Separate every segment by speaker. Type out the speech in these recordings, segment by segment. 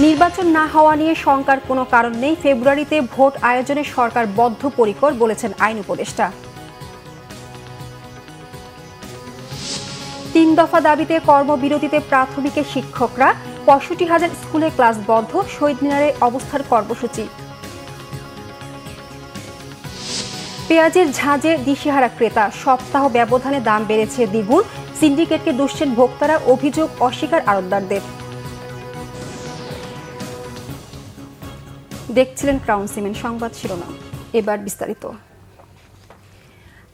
Speaker 1: নির্বাচন না হওয়া নিয়ে শঙ্কার কোনো কারণ নেই, ফেব্রুয়ারিতে ভোট আয়োজনে সরকার বদ্ধপরিকর বলেছেন আইন উপদেষ্টা। ৩ দফা দাবিতে কর্মবিরতিতে প্রাথমিকে শিক্ষকরা, ৬৫,০০০ স্কুলে ক্লাস বন্ধ, শহীদ মিনারে অবস্থান কর্মসূচি। পেঁয়াজের ঝাঁজে দিশেহারা ক্রেতা, সপ্তাহ ব্যবধানে দাম বেড়েছে দ্বিগুণ, সিন্ডিকেটকে দুষছেন ভোক্তারা, অভিযোগ অস্বীকার আড়তদারদের। দেখছিলেন ক্রাউন সিমেন্ট সংবাদ শিরোনাম, এবার বিস্তারিত।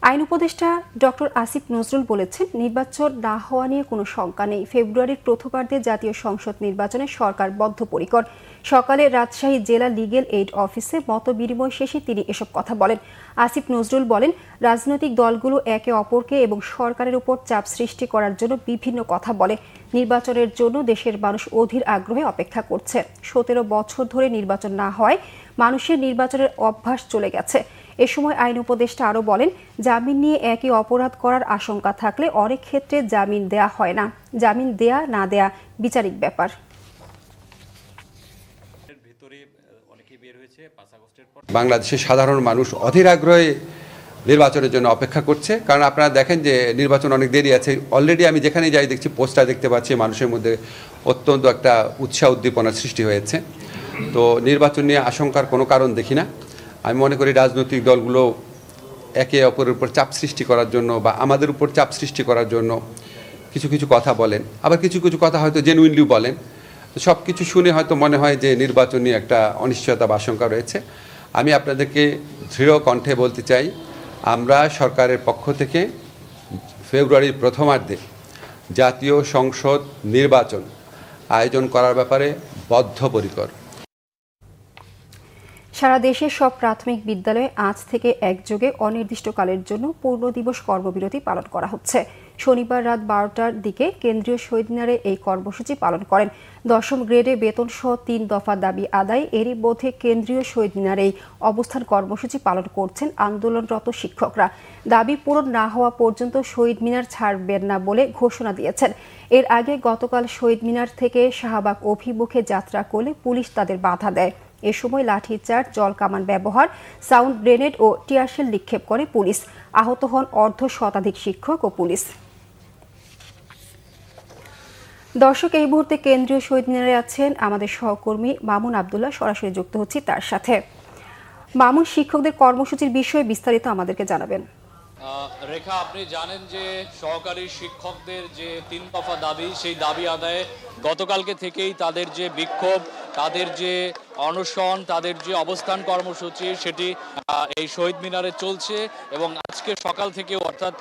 Speaker 1: আইন উপদেষ্টা ডক্টর আসিফ নজরুল বলেছেন, নির্বাচন না হওয়া নিয়ে কোনো শঙ্কা নেই, ফেব্রুয়ারির প্রথমার্ধে জাতীয় সংসদ নির্বাচনে সরকার বদ্ধপরিকর। সকালে রাজশাহী জেলা লিগ্যাল এইড অফিসে মতবিনিময় শেষে তিনি এসব কথা বলেন। আসিফ নজরুল বলেন, রাজনৈতিক দলগুলো একে অপরকে এবং সরকারের উপর চাপ সৃষ্টি করার জন্য বিভিন্ন কথা বলে। নির্বাচনের জন্য দেশের মানুষ অধীর আগ্রহে অপেক্ষা করছে। ১৭ বছর ধরে নির্বাচন না হয় মানুষের নির্বাচনের অভ্যাস চলে গেছে। এ সময় আইন উপদেষ্টা আরও বলেন, জামিন নিয়ে একই অপরাধ করার আশঙ্কা থাকলে অনেক ক্ষেত্রে জামিন দেয়া হয় না। জামিন দেয়া না দেয়া বিচারিক ব্যাপার।
Speaker 2: বাংলাদেশের সাধারণ মানুষ অধীর আগ্রহে নির্বাচনের জন্য অপেক্ষা করছে, কারণ আপনারা দেখেন যে নির্বাচন অনেক দেরি আছে। অলরেডি আমি যেখানে যাই দেখছি, পোস্টার দেখতে পাচ্ছি, মানুষের মধ্যে অত্যন্ত একটা উৎসাহ উদ্দীপনার সৃষ্টি হয়েছে। তো নির্বাচন নিয়ে আশঙ্কার কোনো কারণ দেখি না। আমি মনে করি রাজনৈতিক দলগুলো একে অপরের উপর চাপ সৃষ্টি করার জন্য বা আমাদের উপর চাপ সৃষ্টি করার জন্য কিছু কিছু কথা বলেন, আবার কিছু কিছু কথা হয়তো জেনুইনলি বলেন। তো সব কিছু শুনে হয়তো মনে হয় যে নির্বাচন নিয়ে একটা অনিশ্চয়তা বা আশঙ্কা রয়েছে। আমি আপনাদেরকে দৃঢ় কণ্ঠে বলতে চাই, আমরা সরকারের পক্ষ থেকে ফেব্রুয়ারির প্রথমার্ধে জাতীয় সংসদ নির্বাচন আয়োজন করার ব্যাপারে বদ্ধপরিকর।
Speaker 1: সারা দেশের সব প্রাথমিক বিদ্যালয়ে আজ থেকে একযোগে অনির্দিষ্টকালের জন্য পূর্ণ দিবস কর্মবিরতি পালন করা হচ্ছে। শনিবার রাত ১২টার দিকে কেন্দ্রীয় শহীদ মিনারে এই কর্মসূচি পালন করেন। ১০ম গ্রেডে বেতনসহ ৩ দফা দাবি আদায়। এরই মধ্যে কেন্দ্রীয় শহীদ মিনারে অবস্থান কর্মসূচি পালন করছেন আন্দোলনরত শিক্ষকরা। দাবি পূরণ না হওয়া পর্যন্ত শহীদ মিনার ছাড়বেন না বলে ঘোষণা দিয়েছেন। এর আগে গতকাল শহীদ মিনার থেকে শাহবাগ অভিমুখে যাত্রা করলে পুলিশ তাদের বাধা দেয়। এ সময় লাঠিচার্জ, জলকামান ব্যবহার, সাউন্ড গ্রেনেড ও টিয়ারশেল নিক্ষেপ করে পুলিশ। আহত হন অর্ধশতাধিক শিক্ষক ও পুলিশ। দর্শক, এই মুহূর্তে কেন্দ্রীয় শহীদ মিনারে আছেন আমাদের সহকর্মী মামুন আবদুল্লাহ, সরাসরি যুক্ত হচ্ছি তার সাথে। মামুন, শিক্ষকদের কর্মসূচির বিষয়ে বিস্তারিত আমাদেরকে জানাবেন।
Speaker 3: রেখা, আপনি জানেন যে সহকারী শিক্ষকদের যে ৩ দফা দাবি, সেই দাবি আদায়ে গতকালকে থেকেই তাদের যে বিক্ষোভ, তাদের যে অনশন, তাদের যে অবস্থান কর্মসূচি, সেটি এই শহীদ মিনারে চলছে এবং আজকে সকাল থেকে, অর্থাৎ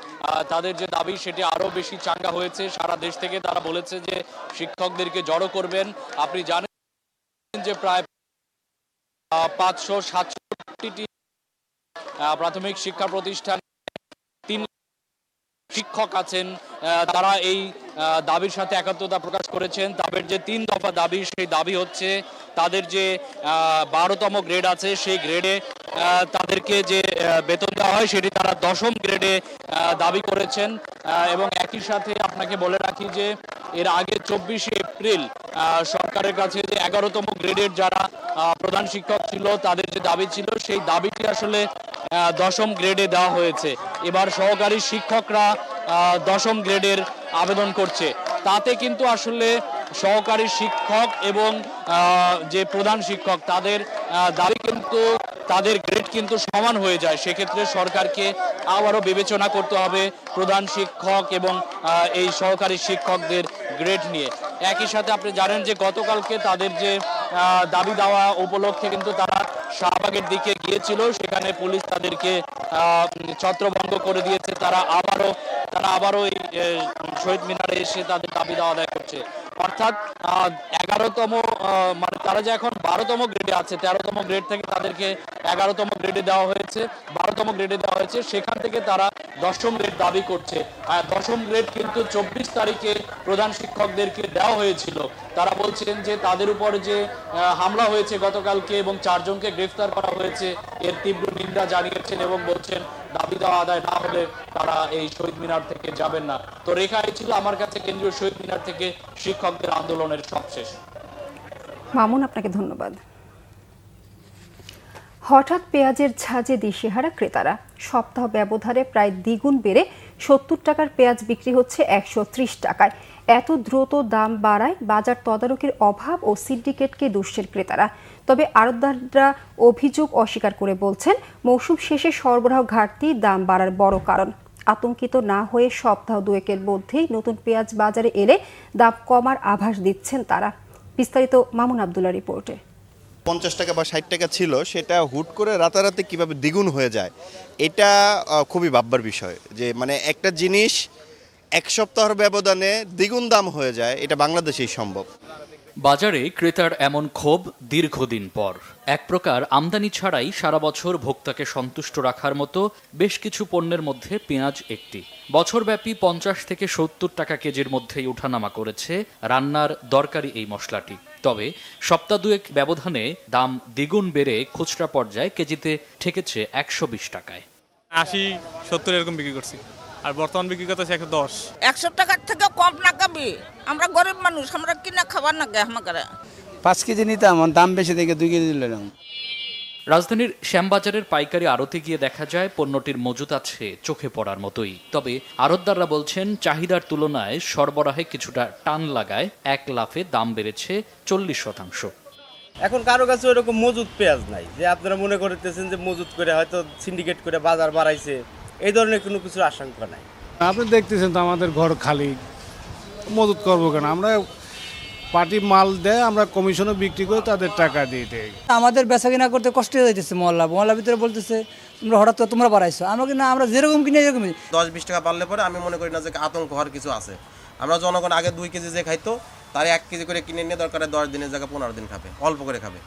Speaker 3: তাদের যে দাবি সেটি আরও বেশি চাঙ্গা হয়েছে। সারা দেশ থেকে তারা বলেছে যে শিক্ষকদেরকে জড়ো করবেন। আপনি জানেন যে প্রায় ৫৬৭টি প্রাথমিক শিক্ষা প্রতিষ্ঠান, ৩ শিক্ষক আছেন, তারা এই দাবির সাথে একাত্মতা প্রকাশ করেছেন। তাদের যে ৩ দফা দাবি, সেই দাবি হচ্ছে তাদের যে ১২তম গ্রেড আছে, সেই গ্রেডে তাদেরকে যে বেতন দেওয়া হয় সেটি তারা ১০ম গ্রেডে দাবি করেছেন। এবং একই সাথে আপনাকে বলে রাখি যে এর আগে ২৪শে এপ্রিল সরকারের কাছে যে ১১তম গ্রেডের যারা প্রধান শিক্ষক ছিল, তাদের যে দাবি ছিল, সেই দাবিটি আসলে ১০ম গ্রেডে দেওয়া হয়েছে। এবার সহকারী শিক্ষকরা ১০ম গ্রেডের আবেদন করছে। তাতে কিন্তু আসলে সহকারী শিক্ষক এবং যে প্রধান শিক্ষক, তাদের দাবি কিন্তু, তাদের গ্রেড কিন্তু সমান হয়ে যায়। সেক্ষেত্রে সরকারকে আবারও বিবেচনা করতে হবে প্রধান শিক্ষক এবং এই সহকারী শিক্ষকদের গ্রেড নিয়ে। একই সাথে আপনি জানেন যে গতকালকে তাদের যে দাবি দেওয়া উপলক্ষে কিন্তু তারা শাহবাগের দিকে গিয়েছিল, সেখানে পুলিশ তাদেরকে ছত্রভঙ্গ করে দিয়েছে। তারা আবারও এই শহীদ মিনারে এসে তাদের দাবি দেওয়া আদায় করছে। অর্থাৎ 11তম, মানে তারা যে এখন 12তম গ্রেডে আছে, 13তম গ্রেড থেকে তাদেরকে 11তম গ্রেডে দেওয়া হয়েছে, 12তম গ্রেডে দেওয়া হয়েছে, সেখান থেকে তারা 10ম গ্রেড দাবি করছে। 10ম গ্রেড কিন্তু 24 তারিখে প্রধান শিক্ষকদেরকে দেওয়া হয়েছিল। তারা বলছেন যে তাদের উপর যে হামলা হয়েছে গতকালকে এবং 4 জনকে গ্রেফতার করা হয়েছে, এর তীব্র নিন্দা জানিয়েছেন এবং বলছেন দাবি দেওয়া আদায় না হলে তারা এই শহীদ মিনার থেকে যাবেন না। তো রেখা, এই ছিল আমার কাছে কেন্দ্রীয় শহীদ মিনার থেকে শিক্ষকদের আন্দোলনের সবশেষ।
Speaker 1: মামুন, আপনাকে ধন্যবাদ। হঠাৎ পেঁয়াজের ঝাঁজে দিশেহারা ক্রেতারা। সপ্তাহ ব্যবধানে প্রায় দ্বিগুণ বেড়ে 70 টাকার পেঁয়াজ বিক্রি হচ্ছে 130 টাকায়। এত দ্রুত দাম বাড়ায় বাজার তদারকির অভাব ও সিন্ডিকেটকে দুষছেন ক্রেতারা। তবে আড়তদাররা অভিযোগ অস্বীকার করে বলছেন, মৌসুম শেষে সরবরাহ ঘাটতি দাম বাড়ার বড় কারণ। আতঙ্কিত না হয়ে সপ্তাহ দুয়েকের মধ্যেই নতুন পেঁয়াজ বাজারে এলে দাম কমার আভাস দিচ্ছেন তারা। বিস্তারিত মামুন আবদুল্লাহ রিপোর্টে।
Speaker 4: 50 টাকা বা 60 টাকা ছিল, সেটা হুট করে রাতারাতি কিভাবে দ্বিগুণ হয়ে যায়, এটা খুবই ভাববার বিষয়। যে মানে একটা জিনিস এক সপ্তাহের ব্যবধানে দ্বিগুণ দাম হয়ে যায়, এটা বাংলাদেশেই সম্ভব।
Speaker 5: বাজারে ক্রেতার এমন ক্ষোভ দীর্ঘদিন পর। এক প্রকার আমদানি ছাড়াই সারা বছর ভোক্তাকে সন্তুষ্ট রাখার মতো বেশ কিছু পণ্যের মধ্যে পেঁয়াজ একটি। বছরব্যাপী 50 থেকে 70 টাকা কেজির মধ্যেই ওঠানামা করেছে রান্নার দরকারি এই মশলাটি। তবে সপ্তাহ দুয়েক ব্যবধানে দাম দ্বিগুণ বেড়ে খুচরা পর্যায়ে কেজিতে ঠেকেছে 120 টাকায়।
Speaker 6: 80-70 এরকম বিক্রি করছি, আর বর্তমান বিক্রি করতেছে 110।
Speaker 7: 100 টাকার থেকে কম না কবি, আমরা গরিব মানুষ, আমরা কিনা খাবার না গে আমাকে।
Speaker 8: 5 কেজি নিতাম, দাম বেশি দেখে 2 কেজি নিলাম।
Speaker 5: রাজধানীর শ্যামবাজারের পাইকারি আড়তে গিয়ে দেখা যায় পণ্যটির মজুত আছে চোখে পড়ার মতোই। তবে আড়তদাররা বলছেন চাহিদার তুলনায় সরবরাহে কিছুটা টান লাগায় এক লাফে দাম বেড়েছে 40%।
Speaker 9: এখন কারো কাছে ওরকম মজুত পেঁয়াজ নাই যে আপনারা মনে করতেছেন যে মজুত করে হয়তো সিন্ডিকেট করে বাজার বাড়াইছে, এই ধরনের কোনো কিছু আশঙ্কা নাই।
Speaker 10: আপনি দেখতেছেন তো আমাদের ঘর খালি, মজুত করবো কেন? আমরা পার্টি মাল দেয়, আমরা কমিশনও বিক্রি করে তাদের টাকা দিয়ে দেয়।
Speaker 8: আমাদের বেচা কিনা করতে কষ্ট হয়ে যাইতেছে। মহল্লার ভিতরে বলতেছে তোমরা হঠাৎ করে তোমরা বাড়াইছো, আমরা কিনা আমরা যেরকম কিনে এরকমই।
Speaker 9: 10-20 টাকা বাড়লে পরে আমি মনে করি না যে আতঙ্ক হওয়ার কিছু আছে। আমরা জনগণ আগে 2 কেজি যে খাইতো, তার 1 কেজি করে কিনে নিয়ে দরকারে 10 দিনের জায়গায় 15 দিন খাবে, অল্প করে খাবে,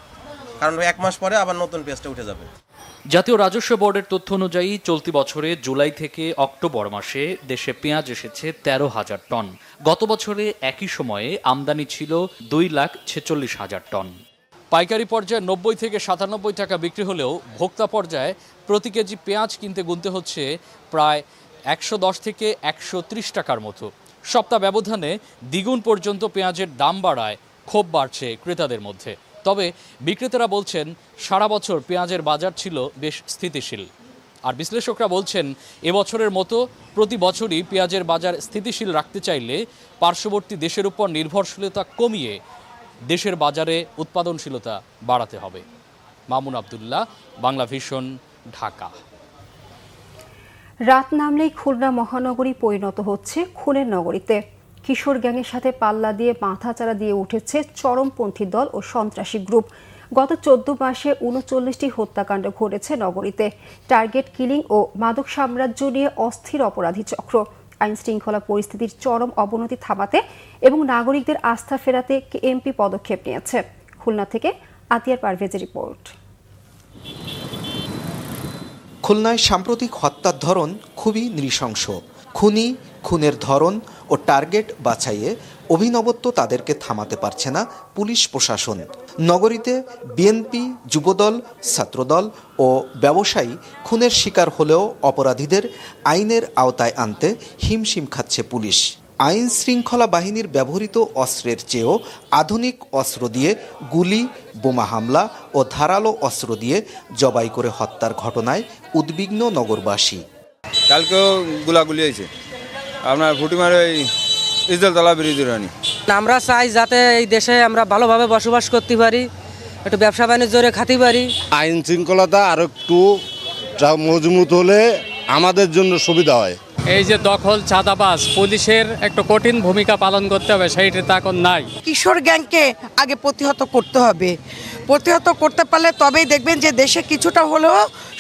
Speaker 9: কারণ 1 মাস পরে আবার নতুন পেঁয়াজটা উঠে যাবে।
Speaker 5: জাতীয় রাজস্ব বোর্ডের তথ্য অনুযায়ী চলতি বছরে জুলাই থেকে অক্টোবর মাসে দেশে পেঁয়াজ এসেছে 13,000 টন। গত বছরে একই সময়ে আমদানি ছিল 2,46,000 টন।
Speaker 3: পাইকারি পর্যায়ে 90 থেকে 97 টাকা বিক্রি হলেও ভোক্তা পর্যায়ে প্রতি কেজি পেঁয়াজ কিনতে গুনতে হচ্ছে প্রায় 110 থেকে 130 টাকার মতো। সপ্তাহ ব্যবধানে দ্বিগুণ পর্যন্ত পেঁয়াজের দাম বাড়ায় ক্ষোভ বাড়ছে ক্রেতাদের মধ্যে। তবে বিক্রেতারা বলছেন সারা বছর পেঁয়াজের বাজার ছিল বেশ স্থিতিশীল। আর বিশ্লেষকরা বলছেন এবছরের মতো প্রতি বছরই পেঁয়াজের বাজার স্থিতিশীল রাখতে চাইলে পার্শ্ববর্তী দেশের উপর নির্ভরশীলতা কমিয়ে দেশের বাজারে উৎপাদনশীলতা বাড়াতে হবে। মামুন আবদুল্লাহ, বাংলা ভিশন, ঢাকা।
Speaker 1: রাত নামলেই খুলনা মহানগরী পরিণত হচ্ছে খুনের নগরীতে। কিশোর গ্যাংয়ের সাথে পাল্লা দিয়ে মাথাচাড়া দিয়ে উঠেছে চরমপন্থী দল ও সন্ত্রাসী গ্রুপ। গত 14 মাসে 39টি হত্যাকাণ্ড ঘটেছে নগরীতে। টার্গেট কিলিং ও মাদক সাম্রাজ্য নিয়ে অস্থির অপরাধী চক্র। আইন শৃঙ্খলা পরিস্থিতির চরম অবনতি থামাতে এবং নাগরিকদের আস্থা ফেরাতে এমপি পদক্ষেপ নিয়েছে। খুলনা থেকে আতিয়ার পারভেজের রিপোর্ট।
Speaker 11: খুলনায় সাম্প্রতিক হত্যার ধরন খুবই নৃশংস। খুনি, খুনের ধরন ও টার্গেট বাছাইয়ে অভিনবত্ব তাদেরকে থামাতে পারছে না পুলিশ প্রশাসন। নগরীতে বিএনপি, যুবদল, ছাত্রদল ও ব্যবসায়ী খুনের শিকার হলেও অপরাধীদের আইনের আওতায় আনতে হিমশিম খাচ্ছে পুলিশ। আইন শৃঙ্খলা বাহিনীর ব্যবহৃত অস্ত্রের চেয়েও আধুনিক অস্ত্র দিয়ে গুলি, বোমা হামলা ও ধারালো অস্ত্র দিয়ে জবাই করে হত্যার ঘটনায় উদ্বিগ্ন নগরবাসী।
Speaker 12: কালকেও গুলাগুলি হয়েছে আপনার ফুটিমারে ইসদলতলা ব্রিজ রানি।
Speaker 8: আমরা চাই যাতে এই দেশে আমরা ভালোভাবে বসবাস করতে পারি, একটু ব্যবসা বাণিজ্যে খাতে পারি।
Speaker 13: আইন শৃঙ্খলাটা আরো একটু মজবুত হলে আমাদের জন্য সুবিধা হয়।
Speaker 14: এই যে দখল, চাঁদাবাজ, পুলিশের একটু কঠিন ভূমিকা পালন করতে হবে, সেইটা তো এখন নাই।
Speaker 7: কিশোর গ্যাংকে আগে প্রতিহত করতে হবে। প্রতিহত করতে পারলে তবেই দেখবেন যে দেশে কিছুটা হলেও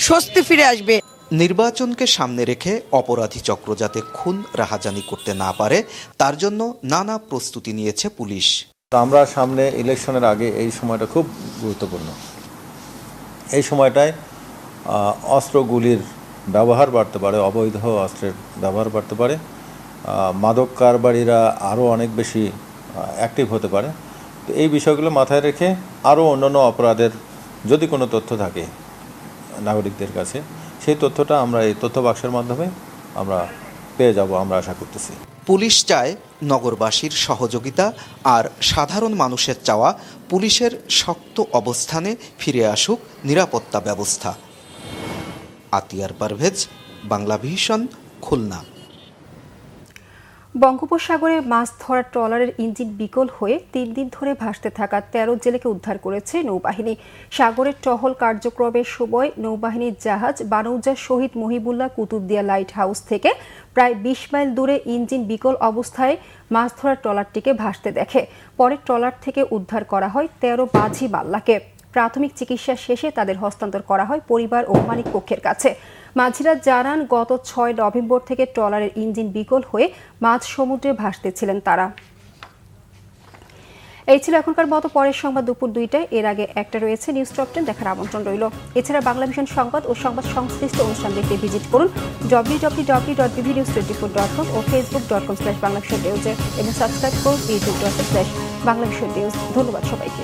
Speaker 7: স্বস্তি ফিরে আসবে।
Speaker 11: নির্বাচনকে সামনে রেখে অপরাধী চক্র যাতে খুন রাহাজানি করতে না পারে তার জন্য নানা প্রস্তুতি নিয়েছে পুলিশ।
Speaker 15: আমরা সামনে ইলেকশনের আগে এই সময়টা খুব গুরুত্বপূর্ণ। এই সময়টায় অস্ত্রগুলির ব্যবহার বাড়তে পারে, অবৈধ অস্ত্রের ব্যবহার বাড়তে পারে, মাদক কারবারিরা আরও অনেক বেশি অ্যাক্টিভ হতে পারে। তো এই বিষয়গুলো মাথায় রেখে আরও অন্যান্য অপরাধের যদি কোনো তথ্য থাকে নাগরিকদের কাছে, সেই তথ্যটা আমরা এই তথ্য বাক্সের মাধ্যমে আমরা পেয়ে যাব, আমরা আশা করতেছি।
Speaker 11: পুলিশ চায় নগরবাসীর সহযোগিতা আর সাধারণ মানুষের চাওয়া পুলিশের শক্ত অবস্থানে ফিরে আসুক নিরাপত্তা ব্যবস্থা। আতিয়ার পারভেজ, বাংলা ভিশন, খুলনা।
Speaker 1: বঙ্গোপসাগরে মাছ ধরার ট্রলারের ইঞ্জিন বিকল হয়ে 3 দিন ধরে ভাসতে থাকা 13 জেলেকে উদ্ধার করেছে নৌবাহিনী। সাগরের টহল কার্যক্রমের সময় নৌবাহিনীর জাহাজ বানৌজা শহীদ মহিবুল্লাহ কুতুবদিয়া লাইট হাউস থেকে প্রায় 20 মাইল দূরে ইঞ্জিন বিকল অবস্থায় মাছ ধরার ট্রলারটিকে ভাসতে দেখে। পরে ট্রলার থেকে উদ্ধার করা হয় 13 বাঝি বাল্লাকে। প্রাথমিক চিকিৎসা শেষে তাদের হস্তান্তর করা হয় পরিবার ও মালিকপক্ষের কাছে। মাঝিরা জানান, গত 6 নভেম্বর থেকে ট্রলারের ইঞ্জিন বিকল হয়ে মাঝ সমুদ্রে ভাসতেছিলেন তারা। এই ছিল এখনকার মতো। পরের সংবাদ দুপুর 2টায়। এর আগে একটা রয়েছে নিউজ টপ 10 দেখার আমন্ত্রণ রইল। এছাড়া বাংলা ভিশন সংবাদ ও সংবাদ সংশ্লিষ্ট অনুষ্ঠান দেখতে ভিজিট করুন www.bbnews24.com ও facebook.com/banglavishnnews এবং সাবস্ক্রাইব করুন youtube.com/banglavishnnews। ধন্যবাদ সবাইকে।